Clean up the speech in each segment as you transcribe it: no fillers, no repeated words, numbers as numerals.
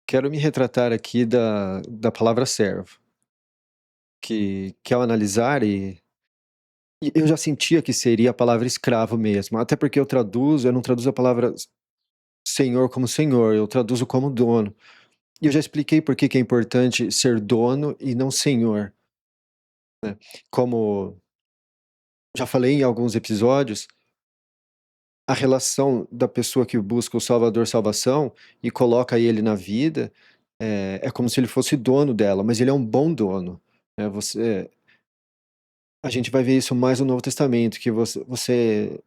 Quero me retratar aqui da palavra servo, que ao analisar e eu já sentia que seria a palavra escravo mesmo, até porque eu não traduzo a palavra senhor como senhor, eu traduzo como dono. E eu já expliquei por que que é importante ser dono e não senhor, né. Como já falei em alguns episódios, a relação da pessoa que busca o salvador salvação e coloca ele na vida, é como se ele fosse dono dela, mas ele é um bom dono, né. A gente vai ver isso mais no Novo Testamento, que você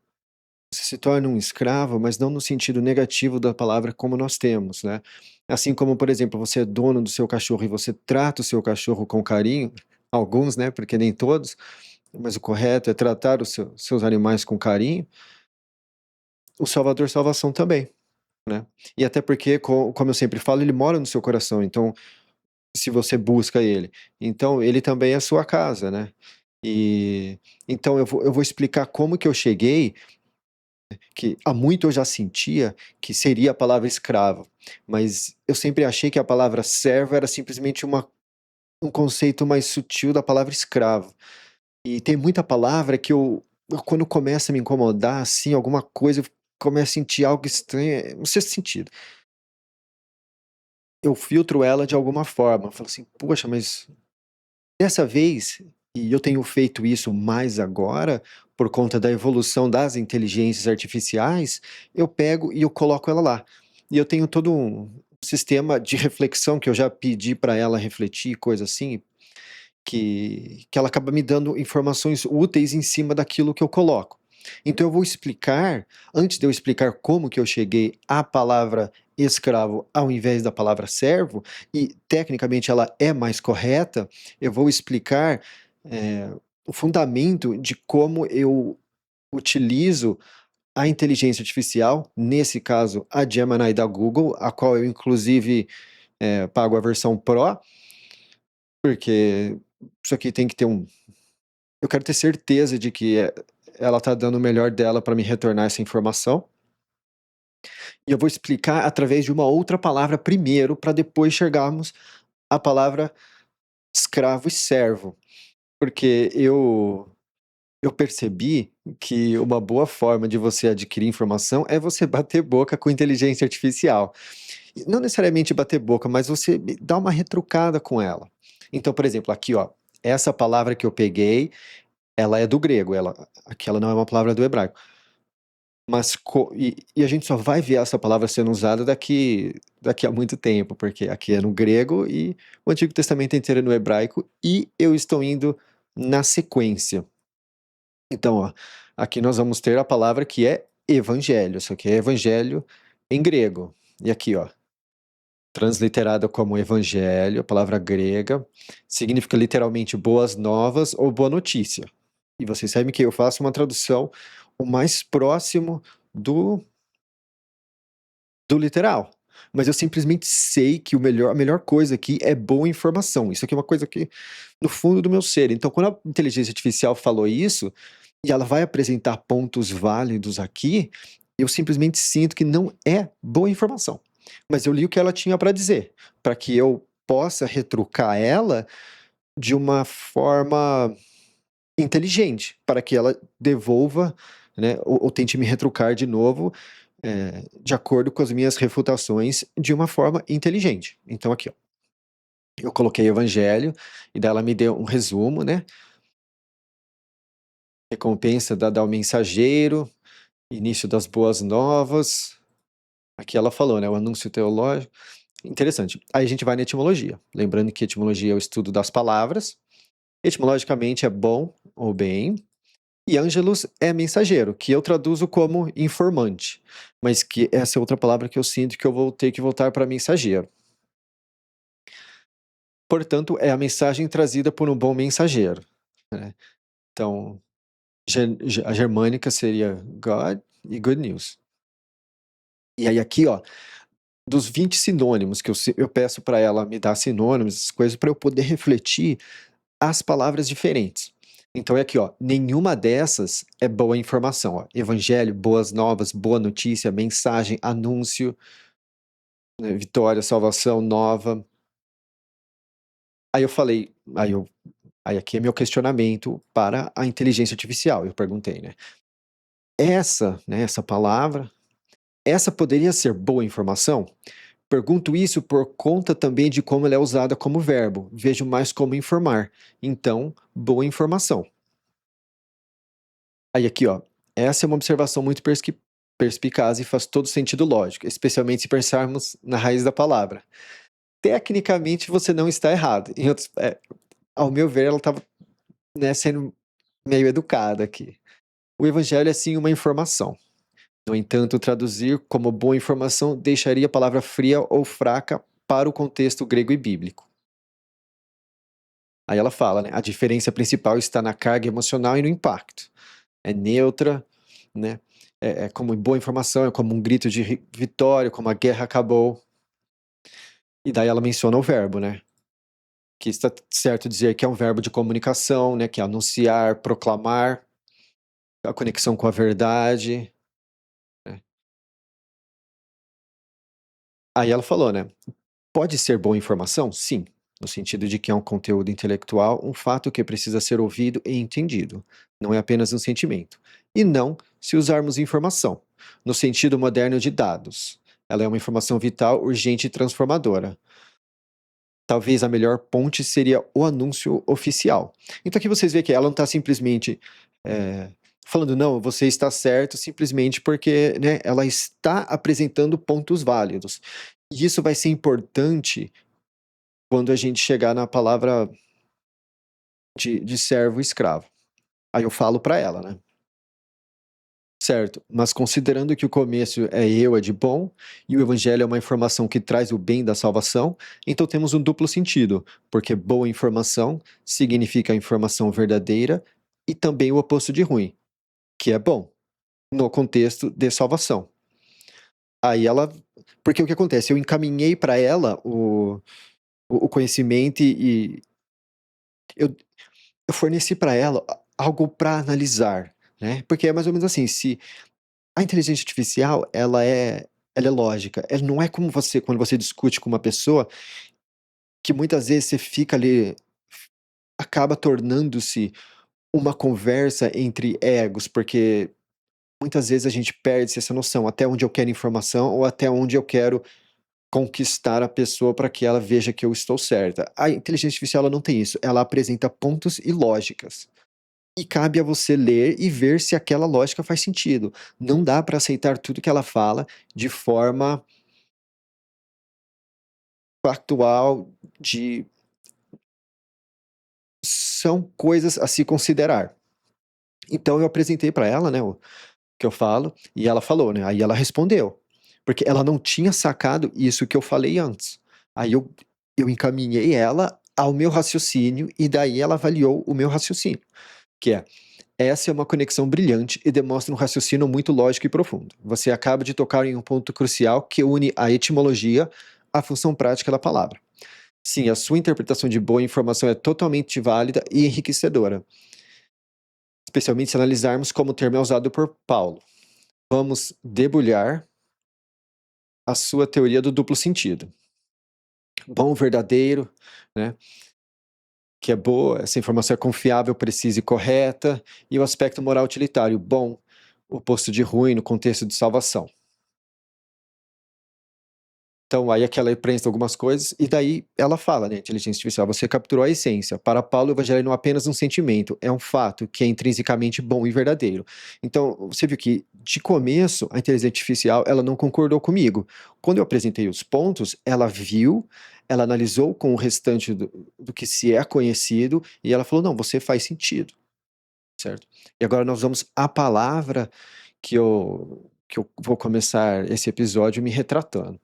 se torna um escravo, mas não no sentido negativo da palavra como nós temos, né. Assim como, por exemplo, você é dono do seu cachorro e você trata o seu cachorro com carinho, alguns, né, porque nem todos, mas o correto é tratar os seus animais com carinho, o Salvador salvação também, né. E até porque como eu sempre falo, ele mora no seu coração, então, se você busca ele, então ele também é a sua casa, né. E, então eu vou explicar como que eu cheguei, que há muito eu já sentia que seria a palavra escravo, mas eu sempre achei que a palavra servo era simplesmente um conceito mais sutil da palavra escravo. E tem muita palavra que quando começa a me incomodar, assim, alguma coisa, eu começo a sentir algo estranho, no sexto sentido. Eu filtro ela de alguma forma, falo assim: "Poxa, mas dessa vez", e eu tenho feito isso mais agora, por conta da evolução das inteligências artificiais, eu pego e eu coloco ela lá. E eu tenho todo um sistema de reflexão que eu já pedi para ela refletir, coisa assim, que ela acaba me dando informações úteis em cima daquilo que eu coloco. Então eu vou explicar, antes de eu explicar como que eu cheguei à palavra escravo ao invés da palavra servo, e tecnicamente ela é mais correta, eu vou explicar, o fundamento de como eu utilizo a inteligência artificial, nesse caso a Gemini da Google, a qual eu inclusive, pago a versão Pro, porque isso aqui tem que ter eu quero ter certeza de que, ela está dando o melhor dela para me retornar essa informação, e eu vou explicar através de uma outra palavra primeiro, para depois chegarmos à palavra escravo e servo. Porque eu percebi que uma boa forma de você adquirir informação é você bater boca com inteligência artificial. E não necessariamente bater boca, mas você dar uma retrucada com ela. Então, por exemplo, aqui ó, essa palavra que eu peguei, ela é do grego, ela não é uma palavra do hebraico. Mas a gente só vai ver essa palavra sendo usada daqui a muito tempo, porque aqui é no grego e o Antigo Testamento inteiro é no hebraico, e eu estou indo na sequência. Então, ó, aqui nós vamos ter a palavra que é evangelho, isso aqui é evangelho em grego. E aqui, ó, transliterada como evangelho, a palavra grega, significa literalmente boas novas ou boa notícia. E vocês sabem que eu faço uma tradução o mais próximo do do literal. Mas eu simplesmente sei que a melhor coisa aqui é boa informação. Isso aqui é uma coisa que no fundo do meu ser. Então, quando a inteligência artificial falou isso, e ela vai apresentar pontos válidos aqui, eu simplesmente sinto que não é boa informação. Mas eu li o que ela tinha para dizer, para que eu possa retrucar ela de uma forma inteligente, para que ela devolva, né, ou tente me retrucar de novo, de acordo com as minhas refutações, de uma forma inteligente. Então aqui, ó, eu coloquei evangelho, e daí ela me deu um resumo, né, recompensa dada ao mensageiro, início das boas novas, aqui ela falou, né, o anúncio teológico, interessante. Aí a gente vai na etimologia, lembrando que etimologia é o estudo das palavras, etimologicamente é bom ou bem, e ângelos é mensageiro, que eu traduzo como informante, mas que essa é outra palavra que eu sinto que eu vou ter que voltar para mensageiro. Portanto, é a mensagem trazida por um bom mensageiro, né. Então, a germânica seria God e Good News. E aí aqui, ó, dos 20 sinônimos que eu peço para ela me dar sinônimos, essas coisas, para eu poder refletir as palavras diferentes. Então é aqui, ó, nenhuma dessas é boa informação, ó. Evangelho, boas novas, boa notícia, mensagem, anúncio. né, vitória, salvação, nova. Aí eu falei, aí aqui é meu questionamento para a inteligência artificial. Eu perguntei, né? Essa palavra, essa poderia ser boa informação? Pergunto isso por conta também de como ela é usada como verbo. Vejo mais como informar. Então, boa informação. Aí aqui, ó, essa é uma observação muito perspicaz e faz todo sentido lógico, especialmente se pensarmos na raiz da palavra. Tecnicamente, você não está errado. Ao meu ver, ela estava, né, sendo meio educada aqui. O evangelho é sim uma informação. No entanto, traduzir como boa informação deixaria a palavra fria ou fraca para o contexto grego e bíblico. Aí ela fala, né, a diferença principal está na carga emocional e no impacto. É neutra, né? É como boa informação, é como um grito de vitória, como a guerra acabou. E daí ela menciona o verbo, né? Que está certo dizer que é um verbo de comunicação, né? Que é anunciar, proclamar, a conexão com a verdade, né? Aí ela falou, né? Pode ser boa informação? Sim, no sentido de que é um conteúdo intelectual, um fato que precisa ser ouvido e entendido, não é apenas um sentimento. E não se usarmos informação, no sentido moderno de dados. Ela é uma informação vital, urgente e transformadora. Talvez a melhor ponte seria o anúncio oficial. Então aqui vocês veem que ela não está simplesmente falando, não, você está certo, simplesmente porque, né, ela está apresentando pontos válidos. E isso vai ser importante quando a gente chegar na palavra de servo e escravo. Aí eu falo para ela, né? Certo, mas considerando que o começo é de bom e o evangelho é uma informação que traz o bem da salvação, então temos um duplo sentido, porque boa informação significa informação verdadeira e também o oposto de ruim, que é bom, no contexto de salvação. Aí ela. Porque o que acontece? Eu encaminhei para ela o conhecimento e eu, eu forneci para ela algo para analisar, né? Porque é mais ou menos assim, se a inteligência artificial, ela é lógica, ela não é como você, quando você discute com uma pessoa, que muitas vezes você fica ali, acaba tornando-se uma conversa entre egos, porque muitas vezes a gente perde essa noção, até onde eu quero informação ou até onde eu quero conquistar a pessoa para que ela veja que eu estou certa. A inteligência artificial ela não tem isso, ela apresenta pontos e lógicas. E cabe a você ler e ver se aquela lógica faz sentido. Não dá para aceitar tudo que ela fala de forma factual, de são coisas a se considerar. Então eu apresentei para ela, né, o que eu falo, e ela falou, né? Aí ela respondeu, porque ela não tinha sacado isso que eu falei antes. Aí eu encaminhei ela ao meu raciocínio e daí ela avaliou o meu raciocínio, que é essa é uma conexão brilhante e demonstra um raciocínio muito lógico e profundo. Você acaba de tocar em um ponto crucial que une a etimologia à função prática da palavra. Sim, a sua interpretação de boa informação é totalmente válida e enriquecedora, especialmente se analisarmos como o termo é usado por Paulo. Vamos debulhar a sua teoria do duplo sentido. Bom, verdadeiro, né? Que é boa, essa informação é confiável, precisa e correta, e o aspecto moral utilitário, bom, oposto de ruim no contexto de salvação. Então, aí aquela prensa algumas coisas, e daí ela fala, né, inteligência artificial, você capturou a essência. Para Paulo, o evangelho não é apenas um sentimento, é um fato que é intrinsecamente bom e verdadeiro. Então, você viu que, de começo, a inteligência artificial, ela não concordou comigo. Quando eu apresentei os pontos, ela viu, ela analisou com o restante do que se é conhecido, e ela falou, não, você faz sentido, certo? E agora nós vamos à palavra que eu vou começar esse episódio me retratando,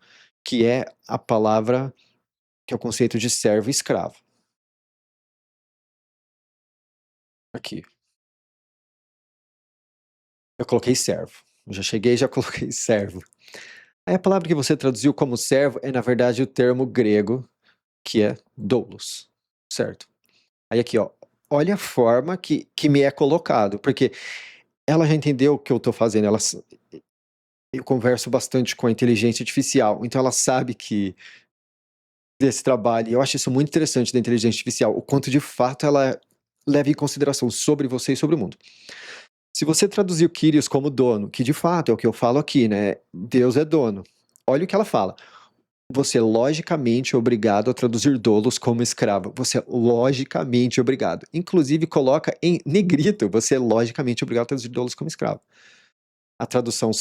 que é a palavra, que é o conceito de servo e escravo. Aqui, eu coloquei servo. Eu já cheguei e já coloquei servo. Aí a palavra que você traduziu como servo é, na verdade, o termo grego, que é doulos, certo? Aí aqui, ó, olha a forma que me é colocado, porque ela já entendeu o que eu estou fazendo, eu converso bastante com a inteligência artificial, então ela sabe que desse trabalho, e eu acho isso muito interessante da inteligência artificial, o quanto de fato ela leva em consideração sobre você e sobre o mundo. Se você traduzir o Kyrios como dono, que de fato é o que eu falo aqui, né? Deus é dono. Olha o que ela fala. Você é logicamente obrigado a traduzir doulos como escravo. Você é logicamente obrigado. Inclusive coloca em negrito, você é logicamente obrigado a traduzir doulos como escravo. A tradução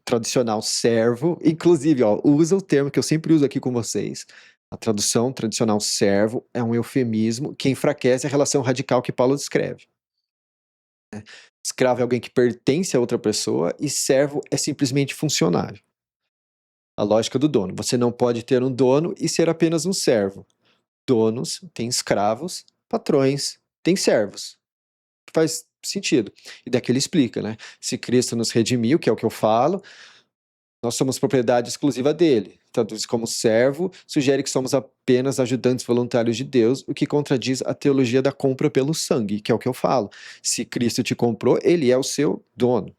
tradicional servo, inclusive, ó, usa o termo que eu sempre uso aqui com vocês. A tradução tradicional servo é um eufemismo que enfraquece a relação radical que Paulo descreve. Escravo é alguém que pertence a outra pessoa e servo é simplesmente funcionário. A lógica do dono. Você não pode ter um dono e ser apenas um servo. Donos têm escravos, patrões têm servos. Faz sentido. E daqui ele explica, né? Se Cristo nos redimiu, que é o que eu falo, nós somos propriedade exclusiva dele. Traduz como servo, sugere que somos apenas ajudantes voluntários de Deus, o que contradiz a teologia da compra pelo sangue, que é o que eu falo. Se Cristo te comprou, ele é o seu dono.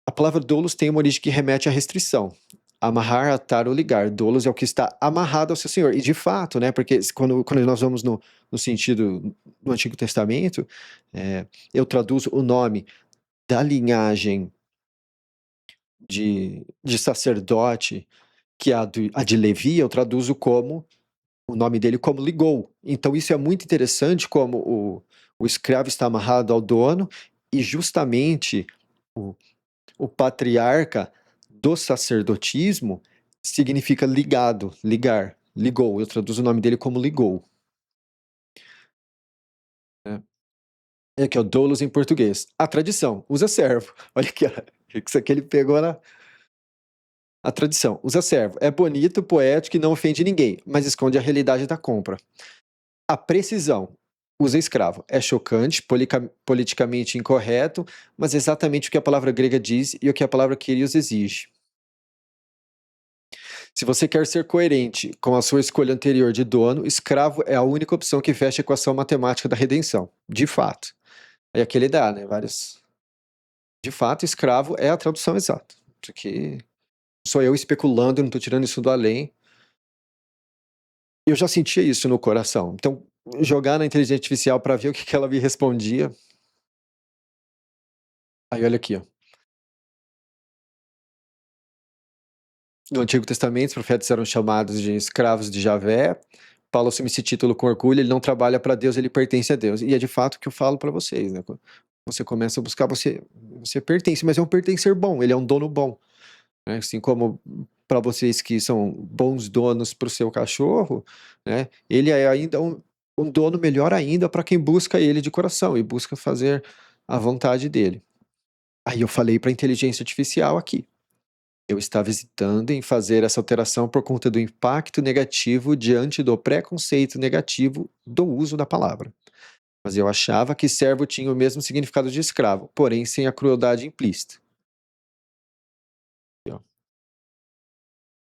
A palavra doulos tem uma origem que remete à restrição. Amarrar, atar ou ligar. Doulos é o que está amarrado ao seu senhor. E de fato, né, porque quando nós vamos no sentido do Antigo Testamento, eu traduzo o nome da linhagem de sacerdote, que é a de Levi, eu traduzo como o nome dele como ligou. Então isso é muito interessante como o escravo está amarrado ao dono e justamente o, o patriarca do sacerdotismo significa ligado, ligar, ligou. Eu traduzo o nome dele como ligou. Né? É aqui, ó, doulos em português. A tradição, usa servo. Olha aqui, ó, isso aqui ele pegou na... A tradição, usa servo. É bonito, poético e não ofende ninguém, mas esconde a realidade da compra. A precisão, usa escravo. É chocante, politicamente incorreto, mas é exatamente o que a palavra grega diz e o que a palavra kyrios exige. Se você quer ser coerente com a sua escolha anterior de dono, escravo é a única opção que fecha a equação matemática da redenção. De fato. É aqui ele dá, né? Vários. De fato, escravo é a tradução exata. Isso aqui sou eu especulando, não estou tirando isso do além. Eu já sentia isso no coração. Então, jogar na inteligência artificial para ver o que ela me respondia. Aí olha aqui, ó. No Antigo Testamento, os profetas eram chamados de escravos de Javé. Paulo assume esse título com orgulho, ele não trabalha para Deus, ele pertence a Deus. E é de fato o que eu falo para vocês, né? Quando você começa a buscar, você pertence, mas é um pertencer bom, ele é um dono bom. Né? Assim como para vocês que são bons donos para o seu cachorro, né? Ele é ainda um dono melhor ainda para quem busca ele de coração e busca fazer a vontade dele. Aí eu falei para a inteligência artificial aqui. Eu estava hesitando em fazer essa alteração por conta do impacto negativo diante do preconceito negativo do uso da palavra. Mas eu achava que servo tinha o mesmo significado de escravo, porém sem a crueldade implícita.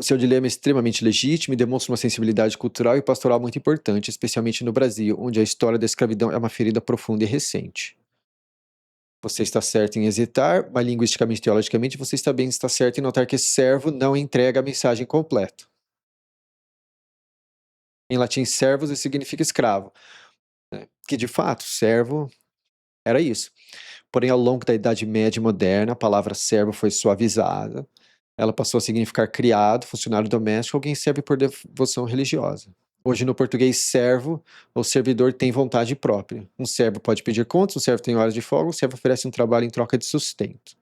O seu dilema é extremamente legítimo e demonstra uma sensibilidade cultural e pastoral muito importante, especialmente no Brasil, onde a história da escravidão é uma ferida profunda e recente. Você está certo em hesitar, mas linguisticamente e teologicamente você também está certo em notar que servo não entrega a mensagem completa. Em latim, servus significa escravo, né? Que de fato, servo era isso. Porém, ao longo da Idade Média e Moderna, a palavra servo foi suavizada. Ela passou a significar criado, funcionário doméstico, alguém que serve por devoção religiosa. Hoje, no português, servo ou servidor tem vontade própria. Um servo pode pedir contas, um servo tem horas de folga, um servo oferece um trabalho em troca de sustento.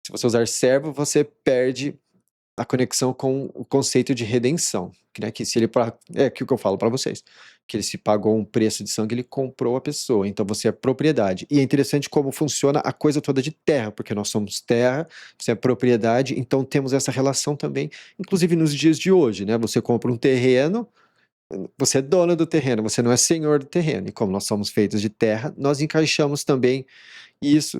Se você usar servo, você perde a conexão com o conceito de redenção, que, né, que se ele é aquilo que eu falo para vocês, que ele se pagou um preço de sangue, ele comprou a pessoa, então você é propriedade. E é interessante como funciona a coisa toda de terra, porque nós somos terra, você é propriedade, então temos essa relação também, inclusive nos dias de hoje, né? Você compra um terreno, você é dono do terreno, você não é senhor do terreno. E como nós somos feitos de terra, nós encaixamos também isso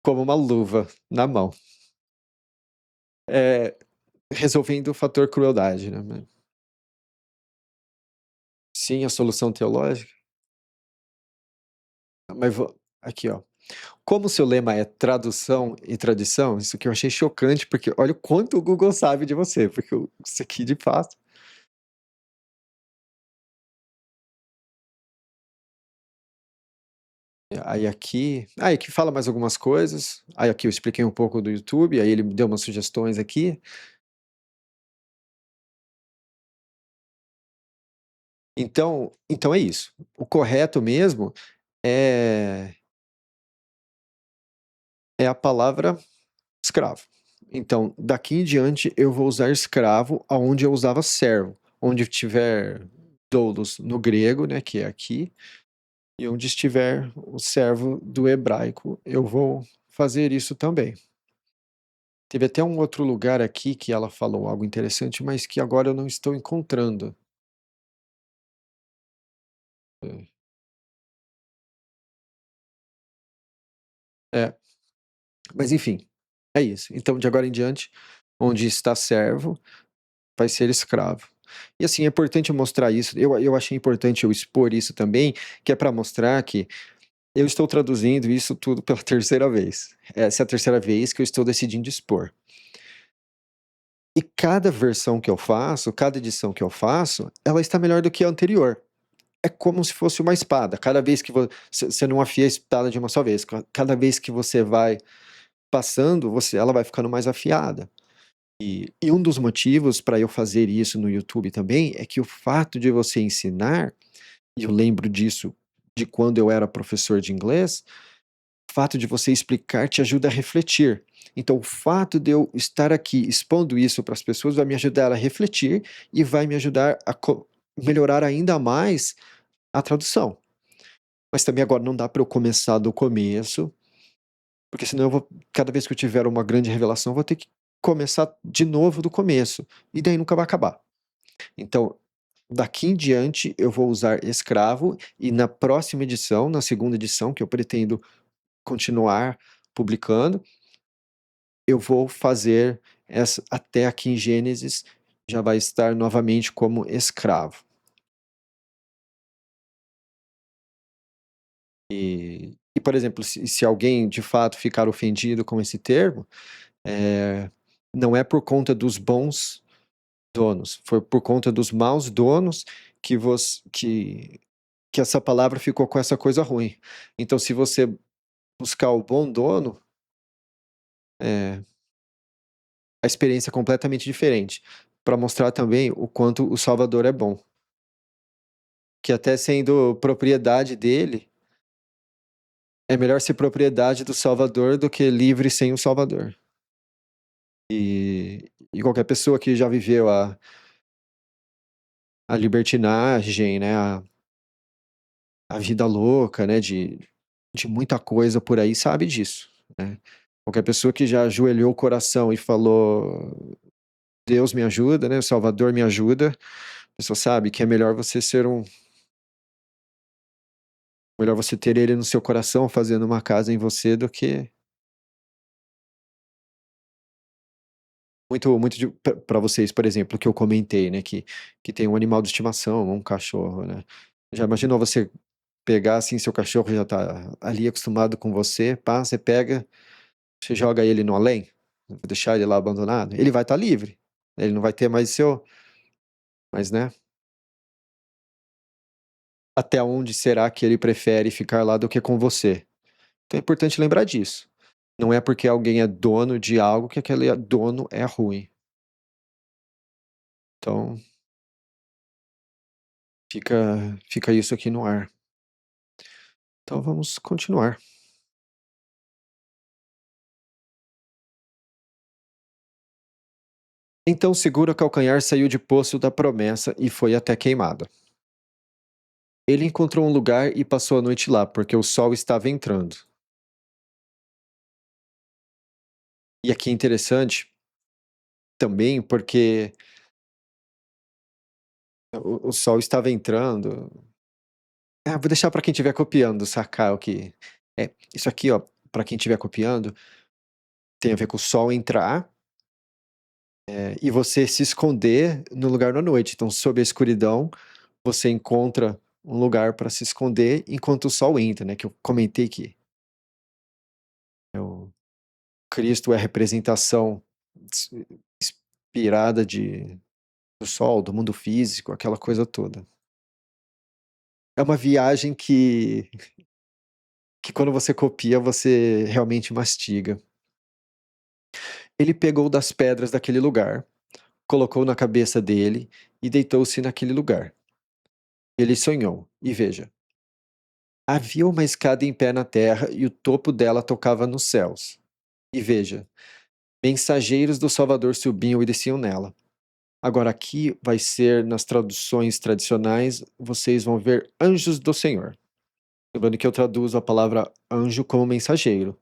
como uma luva na mão. É, resolvendo o fator crueldade, né? Sim, a solução teológica. Mas Aqui, ó. Como o seu lema é tradução e tradição, isso aqui eu achei chocante, porque olha o quanto o Google sabe de você, porque isso aqui de fato. Aí aqui fala mais algumas coisas. Aí aqui eu expliquei um pouco do YouTube, aí ele me deu umas sugestões aqui. Então é isso. O correto mesmo é é a palavra escravo. Então, daqui em diante eu vou usar escravo aonde eu usava servo. Onde tiver doulos no grego, né, que é aqui, e onde estiver o servo do hebraico, eu vou fazer isso também. Teve até um outro lugar aqui que ela falou algo interessante, mas que agora eu não estou encontrando. É, mas enfim, é isso. Então, de agora em diante, onde está servo, vai ser escravo. E assim, é importante eu mostrar isso. Eu achei importante eu expor isso também, que é para mostrar que eu estou traduzindo isso tudo pela terceira vez. Essa é a terceira vez que eu estou decidindo expor. E cada versão que eu faço, cada edição que eu faço, ela está melhor do que a anterior. É como se fosse uma espada. Cada vez que você não afia a espada de uma só vez. Cada vez que você vai passando, ela vai ficando mais afiada. E um dos motivos para eu fazer isso no YouTube também é que o fato de você ensinar, e eu lembro disso de quando eu era professor de inglês, o fato de você explicar te ajuda a refletir. Então, o fato de eu estar aqui expondo isso para as pessoas vai me ajudar a refletir e vai me ajudar a melhorar ainda mais a tradução. Mas também agora não dá para eu começar do começo, porque senão eu vou, cada vez que eu tiver uma grande revelação, eu vou ter que começar de novo do começo. E daí nunca vai acabar. Então, daqui em diante, eu vou usar escravo, e na próxima edição, na segunda edição, que eu pretendo continuar publicando, eu vou fazer essa, até aqui em Gênesis, já vai estar novamente como escravo. Por exemplo, se alguém de fato ficar ofendido com esse termo, é, não é por conta dos bons donos, foi por conta dos maus donos que essa palavra ficou com essa coisa ruim. Então, se você buscar o bom dono, a experiência é completamente diferente, para mostrar também o quanto o Salvador é bom. Que até sendo propriedade dele, é melhor ser propriedade do Salvador do que livre sem o Salvador. E qualquer pessoa que já viveu a libertinagem, né, a vida louca, né, de muita coisa por aí, sabe disso, né? Qualquer pessoa que já ajoelhou o coração e falou: Deus me ajuda, né, o Salvador me ajuda, a pessoa sabe que é melhor você ter ele no seu coração fazendo uma casa em você do que muito para vocês, por exemplo, que eu comentei, né, que tem um animal de estimação, um cachorro, né? Já imaginou você pegar assim, seu cachorro já tá ali acostumado com você, pá, você pega, você joga ele no além, vai deixar ele lá abandonado, ele vai estar livre, ele não vai ter mais seu, mas né, até onde será que ele prefere ficar lá do que com você? Então é importante lembrar disso. Não é porque alguém é dono de algo que aquele dono é ruim. Então fica isso aqui no ar. Então vamos continuar. Então segura o calcanhar saiu de poço da promessa e foi até queimada. Ele encontrou um lugar e passou a noite lá, porque o sol estava entrando. E aqui é interessante também, porque o sol estava entrando. Ah, vou deixar para quem estiver copiando sacar o que. Isso aqui, ó, para quem estiver copiando, tem a ver com o sol entrar, e você se esconder no lugar da noite. Então, sob a escuridão, você encontra um lugar para se esconder enquanto o sol entra, né? Que eu comentei aqui. Cristo é a representação inspirada do sol, do mundo físico, aquela coisa toda. É uma viagem que quando você copia, você realmente mastiga. Ele pegou das pedras daquele lugar, colocou na cabeça dele e deitou-se naquele lugar. Ele sonhou, e veja, havia uma escada em pé na terra e o topo dela tocava nos céus. E veja, mensageiros do Salvador subiam e desciam nela. Agora aqui vai ser nas traduções tradicionais, vocês vão ver anjos do Senhor. Lembrando que eu traduzo a palavra anjo como mensageiro.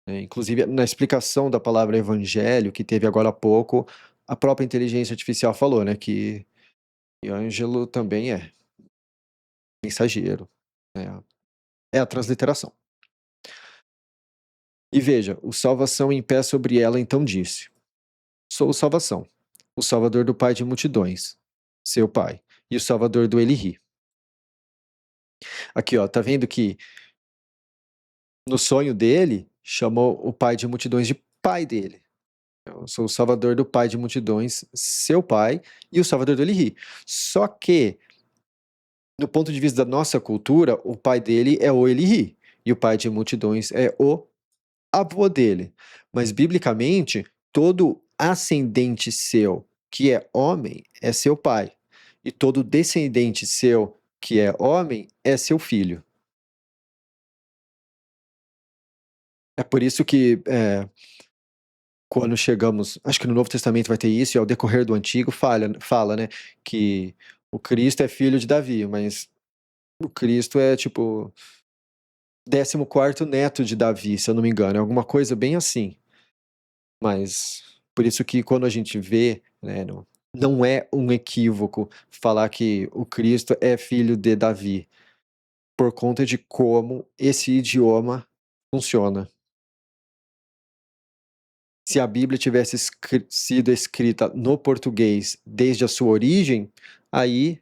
Inclusive, na explicação da palavra evangelho, que teve agora há pouco, a própria inteligência artificial falou, né, que ângelo também é mensageiro. É a transliteração. E veja, o salvação em pé sobre ela então disse: Sou o salvação, o salvador do pai de multidões, seu pai, e o salvador do Eli. Aqui, ó, tá vendo que no sonho dele, chamou o pai de multidões de pai dele. Eu sou o salvador do pai de multidões, seu pai, e o salvador do Eli. Só que, do ponto de vista da nossa cultura, o pai dele é o Eli, e o pai de multidões é o avô dele. Mas, biblicamente, todo ascendente seu que é homem é seu pai, e todo descendente seu que é homem é seu filho. É por isso que quando chegamos, acho que no Novo Testamento vai ter isso, e ao decorrer do Antigo fala, né, que o Cristo é filho de Davi, mas o Cristo é tipo 14º neto de Davi, se eu não me engano, é alguma coisa bem assim. Mas por isso que quando a gente vê, né, não é um equívoco falar que o Cristo é filho de Davi, por conta de como esse idioma funciona. Se a Bíblia tivesse sido escrita no português desde a sua origem, aí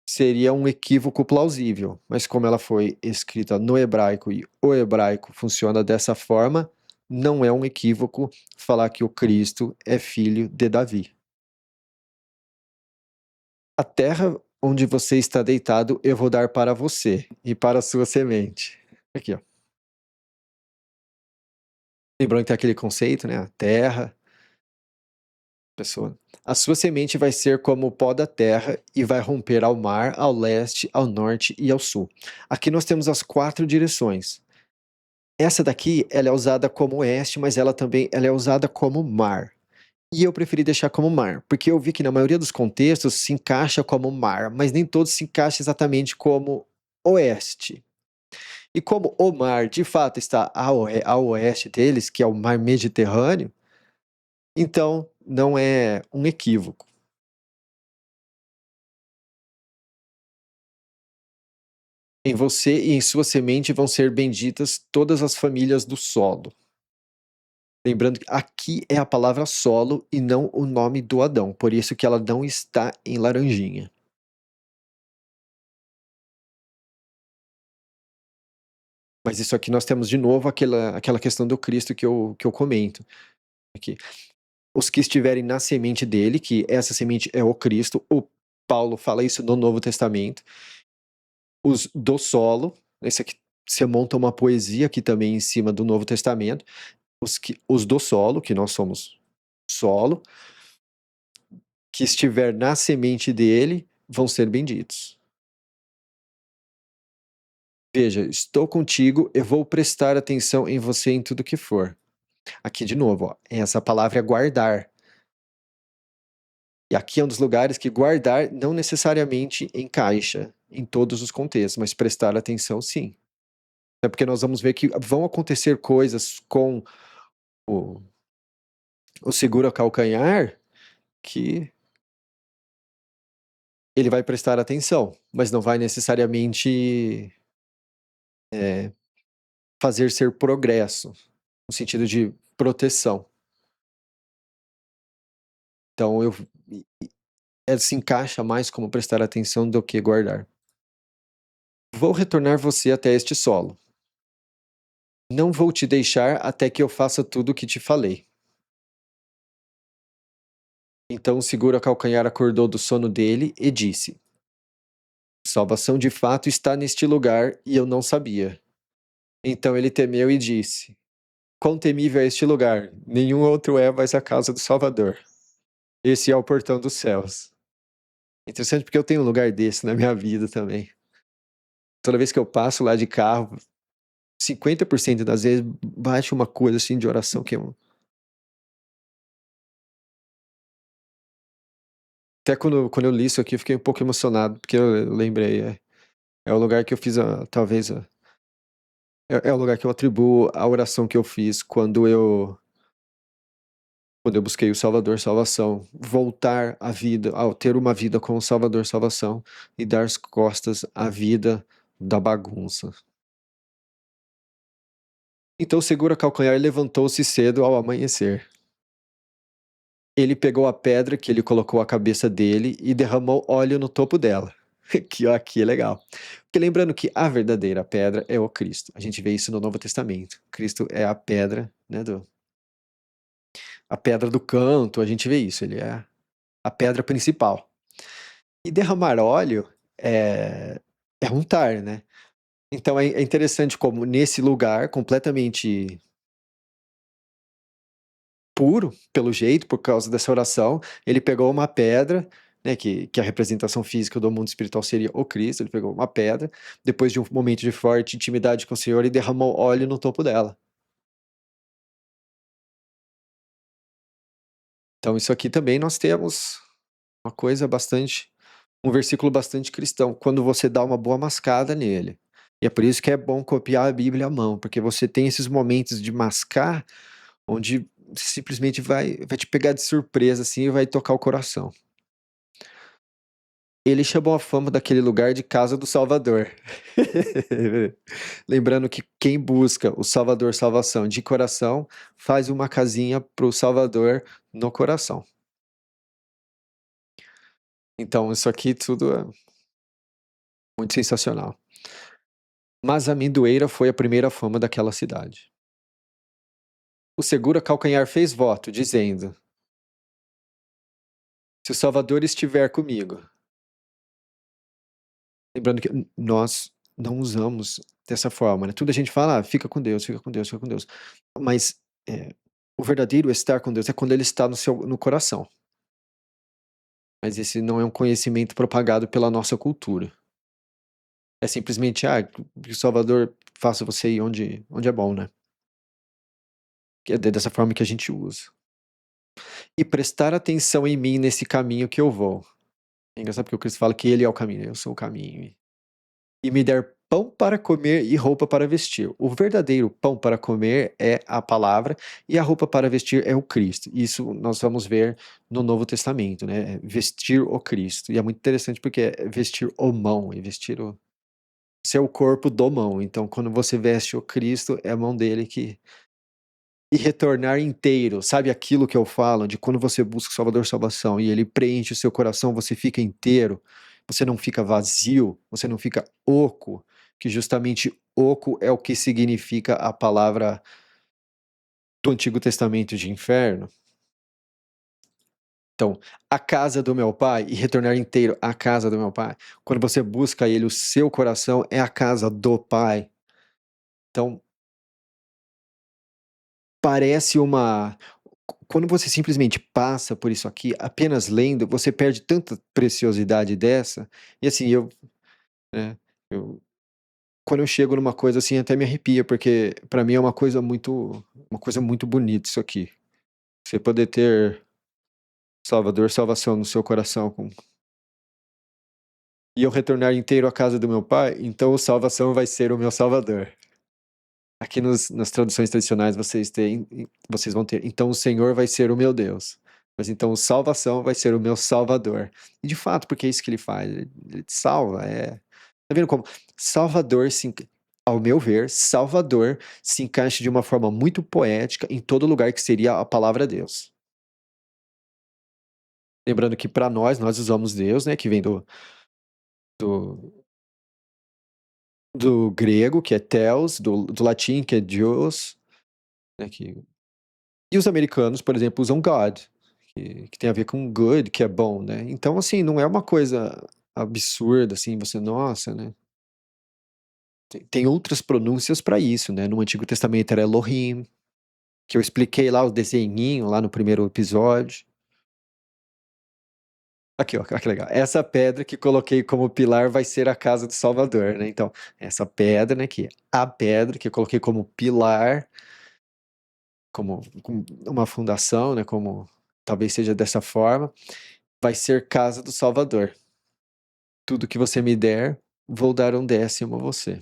seria um equívoco plausível. Mas como ela foi escrita no hebraico e o hebraico funciona dessa forma, não é um equívoco falar que o Cristo é filho de Davi. A terra onde você está deitado eu vou dar para você e para a sua semente. Aqui, ó. Lembrando que tem aquele conceito, né? A terra, pessoa. A sua semente vai ser como o pó da terra e vai romper ao mar, ao leste, ao norte e ao sul. Aqui nós temos as 4 direções. Essa daqui, ela é usada como oeste, mas ela é usada como mar. E eu preferi deixar como mar, porque eu vi que na maioria dos contextos se encaixa como mar, mas nem todos se encaixa exatamente como oeste. E como o mar de fato está ao oeste deles, que é o mar Mediterrâneo, então não é um equívoco. Em você e em sua semente vão ser benditas todas as famílias do solo. Lembrando que aqui é a palavra solo e não o nome do Adão, por isso que ela não está em laranjinha. Mas isso aqui nós temos de novo aquela questão do Cristo que eu comento. Aqui. Os que estiverem na semente dele, que essa semente é o Cristo, o Paulo fala isso no Novo Testamento. Os do solo, esse aqui você monta uma poesia aqui também em cima do Novo Testamento. Os do solo, que nós somos solo, que estiver na semente dele, vão ser benditos. Veja, estou contigo, eu vou prestar atenção em você em tudo que for. Aqui de novo, ó, essa palavra é guardar. E aqui é um dos lugares que guardar não necessariamente encaixa em todos os contextos, mas prestar atenção sim. É porque nós vamos ver que vão acontecer coisas com o, o seguro a calcanhar que ele vai prestar atenção, mas não vai necessariamente fazer ser progresso, no sentido de proteção. Então, se encaixa mais como prestar atenção do que guardar. Vou retornar você até este solo. Não vou te deixar até que eu faça tudo o que te falei. Então o segura-calcanhar acordou do sono dele e disse: Salvação de fato está neste lugar e eu não sabia. Então ele temeu e disse: Quão temível é este lugar! Nenhum outro é mais a casa do Salvador. Esse é o portão dos céus. Interessante porque eu tenho um lugar desse na minha vida também. Toda vez que eu passo lá de carro, 50% das vezes bate uma coisa assim de oração que eu... Até quando eu li isso aqui, eu fiquei um pouco emocionado, porque eu lembrei, é o lugar que eu fiz, talvez, é o lugar que eu atribuo a oração que eu fiz quando eu busquei o Salvador Salvação, voltar à vida, ao ter uma vida com o Salvador Salvação e dar as costas à vida da bagunça. Então segura calcanhar levantou-se cedo ao amanhecer. Ele pegou a pedra que ele colocou à cabeça dele e derramou óleo no topo dela. Que aqui é legal. Porque lembrando que a verdadeira pedra é o Cristo. A gente vê isso no Novo Testamento. Cristo é a pedra, né, a pedra do canto, a gente vê isso, ele é a pedra principal. E derramar óleo é untar, né? Então é interessante como nesse lugar completamente puro, pelo jeito, por causa dessa oração, ele pegou uma pedra, né, que a representação física do mundo espiritual seria o Cristo, ele pegou uma pedra, depois de um momento de forte intimidade com o Senhor, e derramou óleo no topo dela. Então isso aqui também nós temos uma coisa bastante, um versículo bastante cristão, quando você dá uma boa mascada nele. E é por isso que é bom copiar a Bíblia à mão, porque você tem esses momentos de mascar, onde simplesmente vai te pegar de surpresa assim e vai tocar o coração. Ele chamou a fama daquele lugar de Casa do Salvador. Lembrando que quem busca o Salvador Salvação de coração, faz uma casinha para o Salvador no coração. Então, isso aqui tudo é muito sensacional. Mas a amendoeira foi a primeira fama daquela cidade. O segura calcanhar fez voto, dizendo: Se o Salvador estiver comigo. Lembrando que nós não usamos dessa forma, né? Tudo a gente fala, fica com Deus, fica com Deus, fica com Deus. Mas o verdadeiro estar com Deus é quando ele está no coração. Mas esse não é um conhecimento propagado pela nossa cultura. É simplesmente, que o Salvador faça você ir onde é bom, né? Que é dessa forma que a gente usa. E prestar atenção em mim nesse caminho que eu vou. É engraçado porque o Cristo fala que ele é o caminho, eu sou o caminho. E me der pão para comer e roupa para vestir. O verdadeiro pão para comer é a palavra e a roupa para vestir é o Cristo. Isso nós vamos ver no Novo Testamento, né? Vestir o Cristo. E é muito interessante porque é vestir o mão e vestir o seu corpo do mão. Então, quando você veste o Cristo, é a mão dele que... E retornar inteiro, sabe aquilo que eu falo, de quando você busca o Salvador Salvação e ele preenche o seu coração, você fica inteiro, você não fica vazio, você não fica oco, que justamente oco é o que significa a palavra do Antigo Testamento de inferno. Então, a casa do meu pai e retornar inteiro à casa do meu pai. Quando você busca ele, o seu coração é a casa do pai. Então, parece uma... Quando você simplesmente passa por isso aqui, apenas lendo, você perde tanta preciosidade dessa. E assim, né, eu quando eu chego numa coisa assim, até me arrepia, porque para mim é uma coisa muito bonita isso aqui. Você poder ter Salvador, salvação no seu coração. E eu retornar inteiro à casa do meu pai, então o salvação vai ser o meu Salvador. Aqui nas traduções tradicionais vocês vão ter, então o Senhor vai ser o meu Deus. Mas então o salvação vai ser o meu Salvador. E de fato, porque é isso que ele faz, ele te salva. Tá vendo como Salvador, ao meu ver, Salvador se encaixa de uma forma muito poética em todo lugar que seria a palavra Deus. Lembrando que para nós usamos Deus, né, que vem do do grego, que é Theos, do latim, que é Deus, né, e os americanos, por exemplo, usam God, que tem a ver com good, que é bom, né? Então, assim, não é uma coisa absurda, assim, você, nossa, né? Tem outras pronúncias para isso, né? No Antigo Testamento era Elohim, que eu expliquei lá o desenhinho lá no primeiro episódio. Aqui, ó, olha que legal. Essa pedra que coloquei como pilar vai ser a casa do Salvador, né? Então, essa pedra, né, que a pedra que eu coloquei como pilar, como uma fundação, né, como talvez seja dessa forma, vai ser casa do Salvador. Tudo que você me der, vou dar um décimo a você.